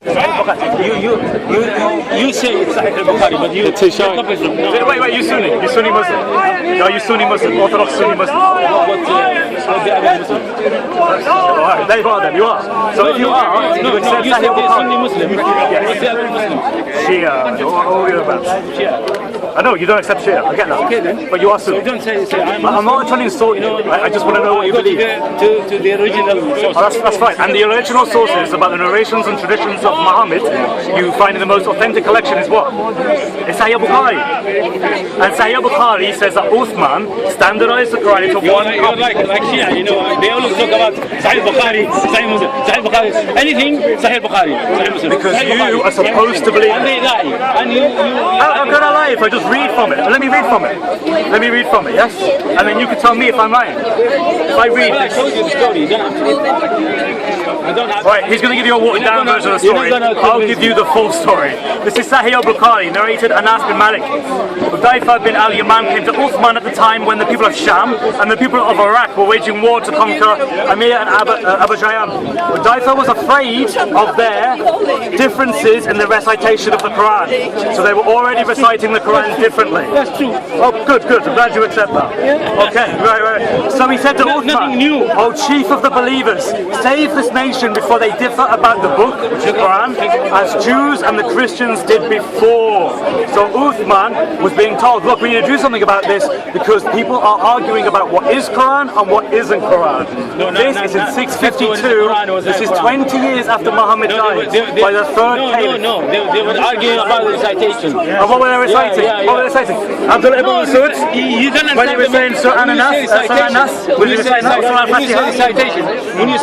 You say it's Sahih al-Bukhari, but you It's Hisham. No. Wait, you Sunni? You Sunni Muslim? No, you Sunni Muslim, Orthodox Sunni Muslim. What the other Muslim? Alright, there you are then, you are. So if you are, you would say you Sahih said al-Bukhari. Sunni Muslim. What's the other Muslim? Shia, what are you about? Shia. I know, you don't accept Shia, I get that. Okay then. But you are So Sunni. don't say I'm not trying to insult you, I just want to know what you go believe. to the original source. Oh, that's fine. And the original sources about the narrations and traditions of Muhammad you find in the most authentic collection is what? It's Sahih Bukhari. And Sahih Bukhari says that Uthman standardized the Quran into one You're like Shia, they always talk about Sahih Bukhari, Sahih Muslim, Sahih Bukhari, anything Sahih Bukhari, Sahih Muslim. Because Sahih you Bukhari. are supposed to believe And they lie. And How can I lie if I just read from it? Let me read from it. Let me read from it, yes? And then you can tell me if I'm lying. If I read I this. told you the story. You don't have to. I don't have. Right, he's going to give you a watered down version of the story. I'll give you the full story. This is Sahih al-Bukhari, narrated Anas bin Malik. Hudayfa bin al-Yaman came to Uthman at the time when the people of Sham and the people of Iraq were waging war to conquer Amir and Abu Jayyam. Hudayfa was afraid of their differences in the recitation of the Quran. So they were already reciting the Quran differently. That's true. Oh, good. I'm glad you accept that. Okay, right. So he said to Uthman, nothing new. "O chief of the believers, save this nation before they differ about the book, the Quran, as Jews and the Christians did before." So Uthman was being told, look, we need to do something about this because people are arguing about what is Quran and what isn't Quran. This is in 652. This is 20 years after Muhammad died by the third caliph. No. They were arguing about the recitation. And what were they reciting? Yeah. What were they reciting? Abdullah ibn Masud? You don't understand When he was saying Surah An-Nas, when you say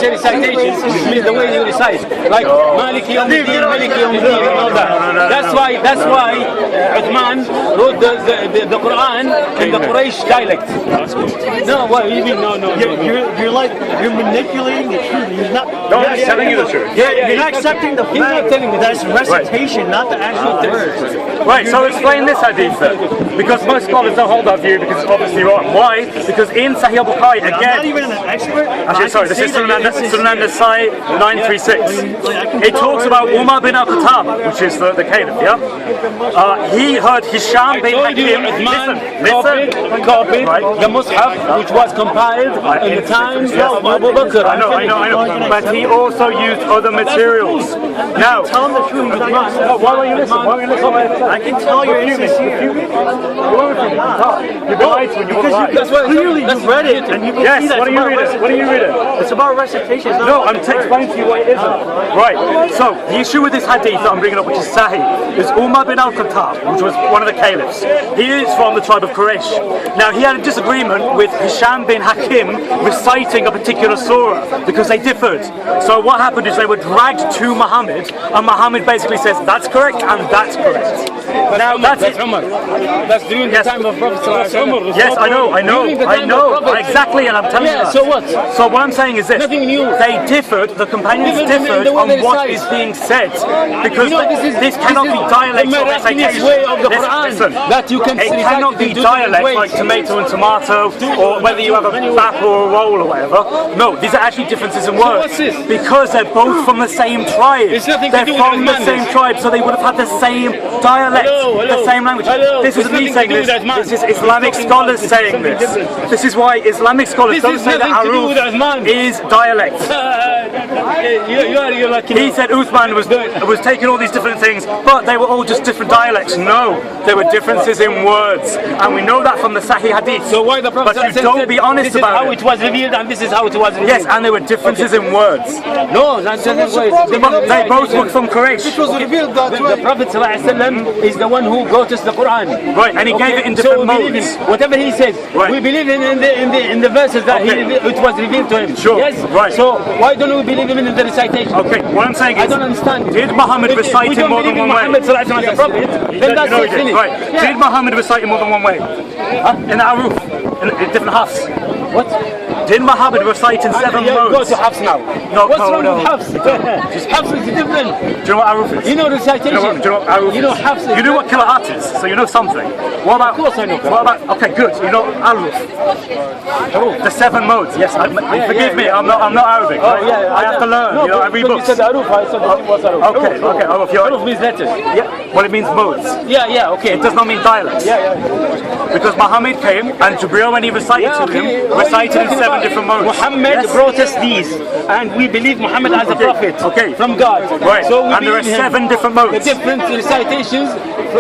recitation, this means the way you recite, like Maliki Yawm Al-Din, Maliki Yawm Al-Din, and all that. That's why Uthman wrote the Quran in the Quraysh dialect. No, what you mean? No. You're manipulating the truth. You're not. No, I'm just telling you the truth. You're not accepting the fact that it's recitation, not the actual words. Right, so explain this hadith then. Because most scholars don't hold that view because it's obviously wrong. Why? Because in Sahih Bukhari, I'm not again... even an expert. Actually, sorry, this is Sunan Nasai 936. It talks about Umar bin al-Khattab, which is the caliph, yeah? He heard Hisham bin Hakim... Copied the Mus'haf, which was compiled in the times of Abu Bakr. I know. But he also used other materials. Now... Tell him the truth. Why won't you listen? I can tell you're insincere. You've been lied to when you want to lie. Clearly you read it and you can see that. What are you reading? What are you reading? It's about recitation. No, I'm explaining to you what it isn't. Right, so the issue with this hadith that I'm bringing up, which is Sahih, is Umar bin al-Khattab, which was one of the caliphs. He is from the tribe of Quraysh. Now, he had a disagreement with Hisham bin Hakim reciting a particular surah because they differed. So what happened is they were dragged to Muhammad, and Muhammad basically says, that's correct and that's correct. Now, that's it. That's during the time of Prophet ﷺ. Yes, I know. Exactly, and I'm telling you that. So what? So what I'm saying is this. Nothing new. They differed, the companions differed on what is being said. Because this cannot be dialect or recitation. Way of the Quran that you can it cannot be dialect like tomato and tomato, or whether you have a bap or a roll or whatever. No, these are actually differences in words. what's this? Because they're both from the same tribe. It's nothing they're to do from with the same tribe, so they would have had the same dialect, the same language. This isn't me saying this. This is Islamic scholars saying this. This is why Islamic scholars don't say that Aruf is dialect. You're like, he said Uthman was taking all these different things, but they were all just different dialects. No, there were differences in words, and we know that from the Sahih Hadith. So why the Prophet but you don't be honest about how it was revealed, and this is how it was revealed. Yes, and there were differences in words. No, that's not the They both were from Quraysh. It was revealed that the Prophet ﷺ is the one who brought us the Quran. Right, and he gave it in different modes. Whatever he said, we believe in the verses that it was revealed to him. Sure. Yes. Right. So why don't we believe him in the recitation? Okay. What I'm saying is, I don't understand. Did Muhammad recite in more than one way? Muhammad ﷺ as a prophet, then that's it, finished. Right. Yeah. Did Muhammad recite in more than one way? In the Aruf, in different halves. What? Did Muhammad recite in 7 Go modes? to Hafs now. No, What's no, wrong no. with Hafs? Hafs is different. Do you know what Aruf is? You know recitation. Do you know what Aruf You know is? Hafs is You know what Qiraat is, so you know something. What about? Of course I know What about? Okay, good. You know Aruf. The 7 modes. Yes. Forgive me. I'm not Arabic. Oh, yeah, I have to learn. No, you know, I read because books. you said Aruf, I said it was Aruf. Okay. Aruf. Aruf means letters. Yeah. Well, it means modes. Yeah, okay. It does not mean dialects. Yeah. Because Muhammad came and Jibreel, when he recited to him, recited in 7 different modes. Muhammad brought us these, and we believe Muhammad as a prophet from God. Right. So we And there are believe him. 7 different modes. The different recitations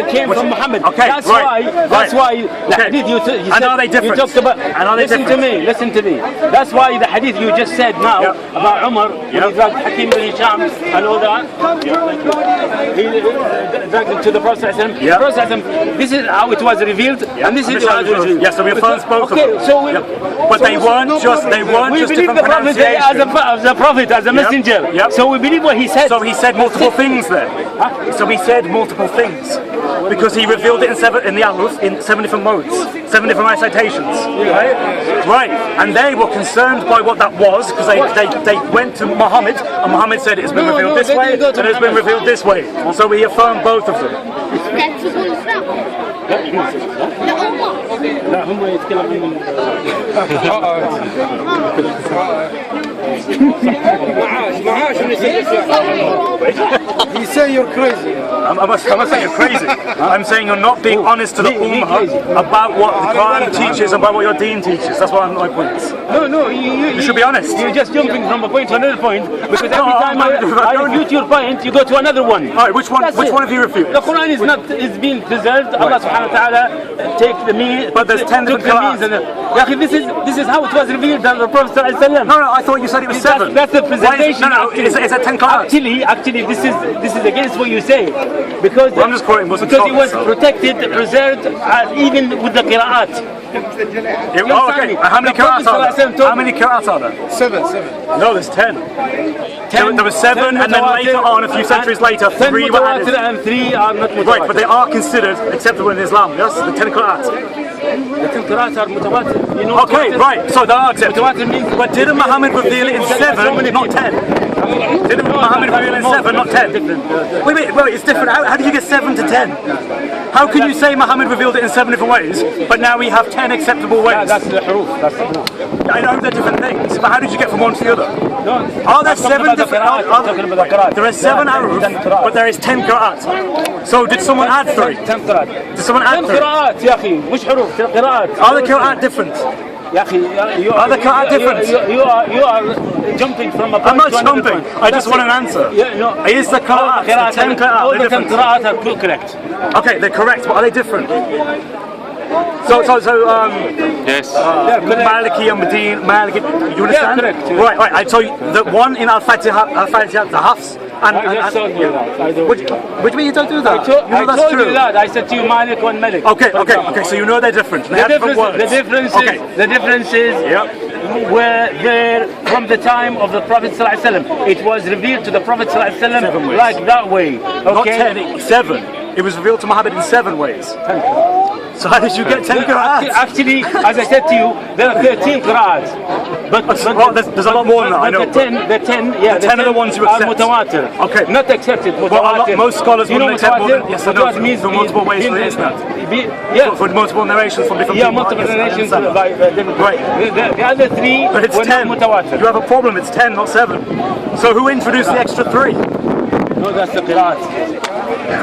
came from Muhammad. Okay, That's right, why the Okay. hadith you said, And are they different? you talked about. And are they Listen to me. That's why the hadith you just said now about Umar, when he dragged Hakim bin Hisham and all that, he dragged him to the Prophet. The Prophet, this is how it was revealed, and this is how it was revealed. Yes, so we affirm both of them. Okay, so But they weren't just we different believe the Prophet as a prophet, as a messenger. Yep. So we believe what he said. So he said multiple things then. So he said multiple things. Because he revealed it in the Aruf in 7 different modes, 7 different recitations. Right. And they were concerned by what that was, because they went to Muhammad, and Muhammad said it's been revealed this way, and it's been revealed this way. So we affirm both of them. لا هم يتكلمون You say you're crazy. I'm not saying you're crazy. I'm saying you're not being honest to the Ummah about what the Quran teaches, about what your deen teaches. That's what my point is. No, You should be honest. You're just jumping from a point to another point, because every No, time I refute your point, you go to another one. Alright, which one have you refuted? The Quran is being preserved. Allah subhanahu wa ta'ala take the means. But there's 10 different Qur'ans. This is how it was revealed by the Prophet sallallahu alaihi wasallam. No, I thought you said it was 7. That's the presentation. It's a 10 Qur'an. Actually, this is against what you say, because I'm just quoting Muslim because it was scholars. protected, preserved, even with the Qiraat. Okay. How many Qur'ans are there? How many Qur'ans are there? 7. No, there's 10. There was 7, and then later on, a few centuries later, 10 3 were added. mutawatir and 3 are not mutawatir. Right, but they are considered acceptable in Islam. Yes, the 10 Qur'ans. The 10 Qur'ans are mutawatir. You know Okay, mutawatir? right. So they are acceptable. Mutawatir means. But didn't Muhammad reveal it in 7, not 10? Didn't Muhammad reveal it in 7, not 10? Wait, it's different. How did you get 7 to 10? How can you say Muhammad revealed it in 7 different ways, but now we have 10 acceptable ways? That's the huruf. That's the huruf. I know they're different things, but how did you get from one to the other? No, Are there I'm talking 7 about the different? Qur'an, I'm talking about the Qur'an. There are 7 Aruf, but there is 10 Qur'ans. So did someone add 3? 10 Qur'an. Did someone add 10 3? قراءات يا أخي مش حروف 10 قراءات. Are the Qur'an different? يا أخي Are the Qur'an different? You are jumping from a point I'm not to another jumping. point. I just want an answer. Yeah, no. Is the Qur'an, the 10 Qur'an, all they're the 10 different? قراءات are correct. Okay, they're correct, but are they different? So Yes. Maliki and Medine, Maliki, you understand? correct, yeah. Right, I told you, the one in Al-Fatiha, the Hafs, I just told you that. I don't- Which mean you don't do that? You know I that's told true. you that. I said to you Malik and Malik. Okay, so you know they're different. They have different words. The differences were there from the time of the Prophet ﷺ. It was revealed to the Prophet ﷺ like that way. Not Okay? 10, 7. It was revealed to Muhammad in 7 ways. So how did you get 10 Qur'ans? Actually, as I said to you, there are 13 Qur'ans. But Well, there's a lot more than that, I know. The 10 10 are the ones you are accept. mutawatir. Okay. Not accepted, Well, mutawatir. most scholars You know wouldn't accept more than- mutawatir? yes, I know, Mutawatir means for multiple ways from the internet. Yeah. For multiple narrations from different people. Multiple Yes, I narrations understand. by different. Right. The other 3 But it's were 10. not mutawatir. You have a problem, it's 10, not 7. So who introduced the extra 3? No, that's the Qiraat.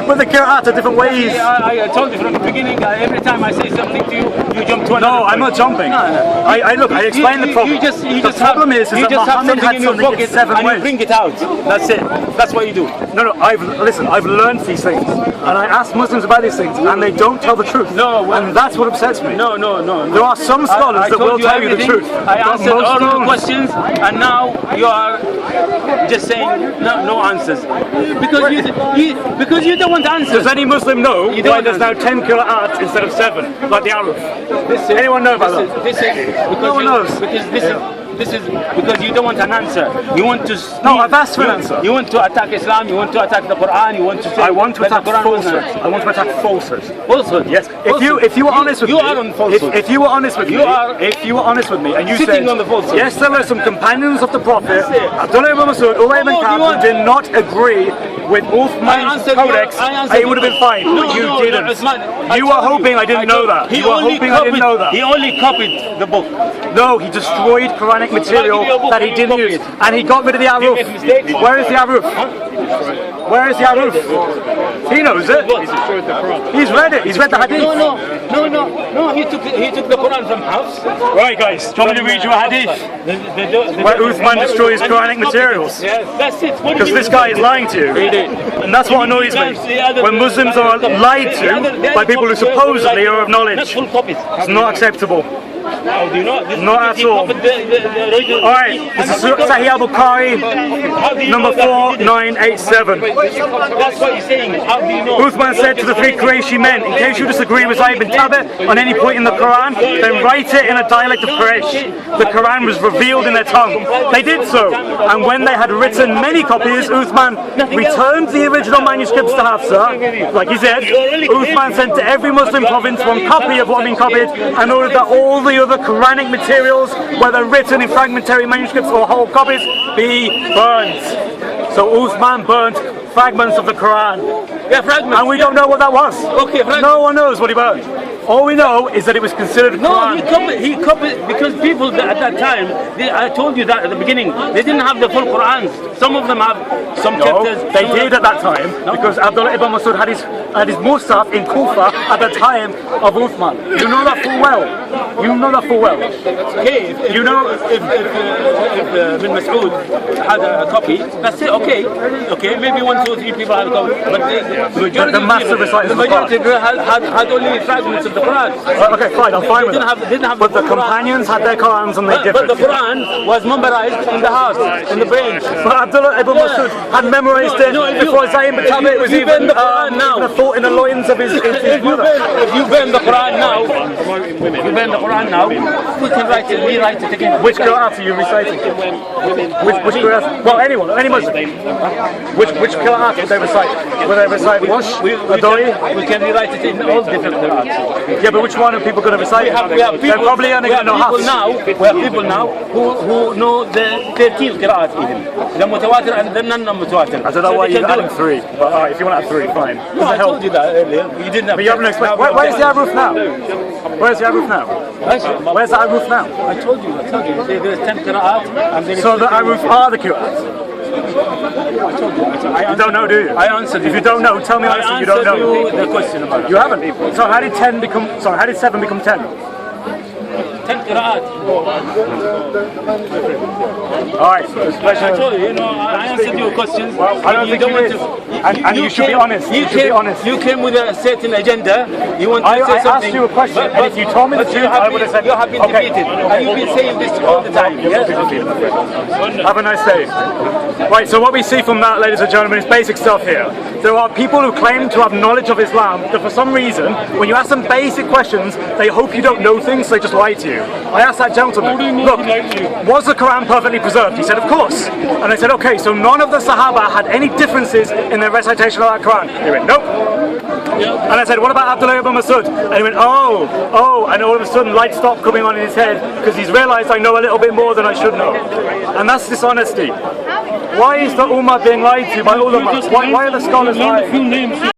But the Qira'at are different ways. I told you from the beginning, every time I say something to you, you jump to another No, I'm not point. jumping. I explained the problem. The problem is you that just have Muhammad something had in your something in pocket 7 and you ways. bring it out. That's it. That's what you do. No, I've learned these things, and I ask Muslims about these things, and they don't tell the truth. No, well- and that's what upsets me. No. There are some scholars I that will told tell you the everything. truth. I but answered most all the don't. questions, and now you are just saying no answers because you don't want answers. Does any Muslim know You why don't there's now 10 Qira'at instead of 7, like the Aruf? Anyone know about that? This is because No one knows. Because this is because you don't want an answer. You want to. No, I've asked for an answer. You want to attack Islam. You want to attack the Quran. You want to say. I want to that attack the Quran was falsehood. not- I want to attack falsehood. Falsehood. Yes. Falsehood. If you were honest with you me, are on falsehood. if you were honest with You me, are if you were honest with me, and you sitting said on the falsehood. yes, there were some companions of the Prophet, That's it. Abdullah ibn Masud, Uwais ibn What more do Ka'b, you want? who did not agree with Uthman's codex, it would have been fine. No, but you no, didn't. No, Usman, You were hoping I didn't know that. You were hoping I didn't know that. He only copied the book. No, he destroyed Quranic material give you a book, that he you didn't copy use, it. and he got rid of the You make mistakes. Aruf. Where is the Aruf? Where is the Aruf? He knows it. He's read it. He's read the Hadith. No. He took the Quran from Hafs. Right, guys. Do you want me to read you a Hadith? Where Uthman destroys Quranic materials. Yes, that's it. What do Because you this mean? guy is lying to you. And that's what annoys me. When Muslims are lied to by people who supposedly are of Not knowledge. full copies. It's not acceptable. How do you know? This Not he at all. copied the original. Alright, this is Sahih al-Bukhari, How do you number know that he did it? 4987. That's what he's saying. How do you know? Uthman said to the three Qurayshi men, in case you disagree with Zayd bin Thabit on any point in the Quran, then write it in a dialect of Quraysh. The Quran was revealed in their tongue. They did so, and when they had written many copies, Uthman returned the original manuscripts to Hafsa, like he said. Uthman sent to every Muslim province one copy of what had been copied, and ordered that all the other Quranic materials, whether written in fragmentary manuscripts or whole copies, be burnt. So Uthman burnt fragments of the Quran. Yeah, fragments. And we don't know what that was. Okay, fragments. No one knows what he burned. All we know is that it was considered No, Quran. he copied because people at that time, I told you that at the beginning, they didn't have the full Qurans. Some of them have some No, chapters. they some of did them- at that time because Abdullah ibn Masud had his Musaf in Kufa at the time of Uthman. You know that full well. You know that full well. Okay, You know- if Bin Mas'ud had a copy, that's it. Okay, maybe 1, 2, 3 people had a copy, but the majority The master of people, reciters the of the majority of people had only fragments of the Quran. Okay, fine, I'm fine with Didn't that. have But the full Quran. companions had their Qurans and they But the differed. Quran was memorized in the heart, in the brain. But Abdullah ibn Masud had memorized it No, if you- before Zayd bin if Thabit you- was if you even burn the Quran now- even a thought in the loins of his mother. If you burn the Quran now, we can rewrite it again. Which Qiraat are you reciting? Which Qiraat? Well, anyone, any Muslim. Which Qiraat would they recite? Would they recite Wash, Adoi? We can rewrite it in all different Qur'ans. Yeah, but which one are people going to recite? We have They're probably only going to know half. we have people now who know the 13 Qira'at even. The mutawatir and the non-mutawatir. I don't know why you're adding 3. But alright, if you want to add 3, fine. No, I told you that earlier. You didn't have. But you haven't explained. Where's the Aruf now? Where's the Aruf now? Where's the Aruf now? I told you. There's 10 Qira'at and there is So the Aruf are the Qiraat. You don't know, do you? I answered If you don't know, tell me honestly you don't know. you the question about it. You haven't. So how did 10 become? Sorry, how did 7 become 10? 10 Qira'at. All right. It's a I pleasure. told you, I answered your questions. I don't think you did. And you should be honest. You should be honest. You came with a certain agenda. You want to I say something. asked you a question, and if you told me the truth, I would have said, you have been okay. defeated. And you've been saying this all the time. Yes? Have a nice day. Right, so what we see from that, ladies and gentlemen, is basic stuff here. There are people who claim to have knowledge of Islam that for some reason, when you ask them basic questions, they hope you don't know things, so they just lie to you. I asked that gentleman, look, was the Quran perfectly preserved? He said, of course. And I said, okay, so none of the Sahaba had any differences in their recitation of that Quran? He went, nope. And I said, what about Abdullah ibn Masud? And he went, oh, and all of a sudden light stopped coming on in his head because he's realized I know a little bit more than I should know. And that's dishonesty. Why is the Ummah being lied to by ulama? Why are the scholars lying?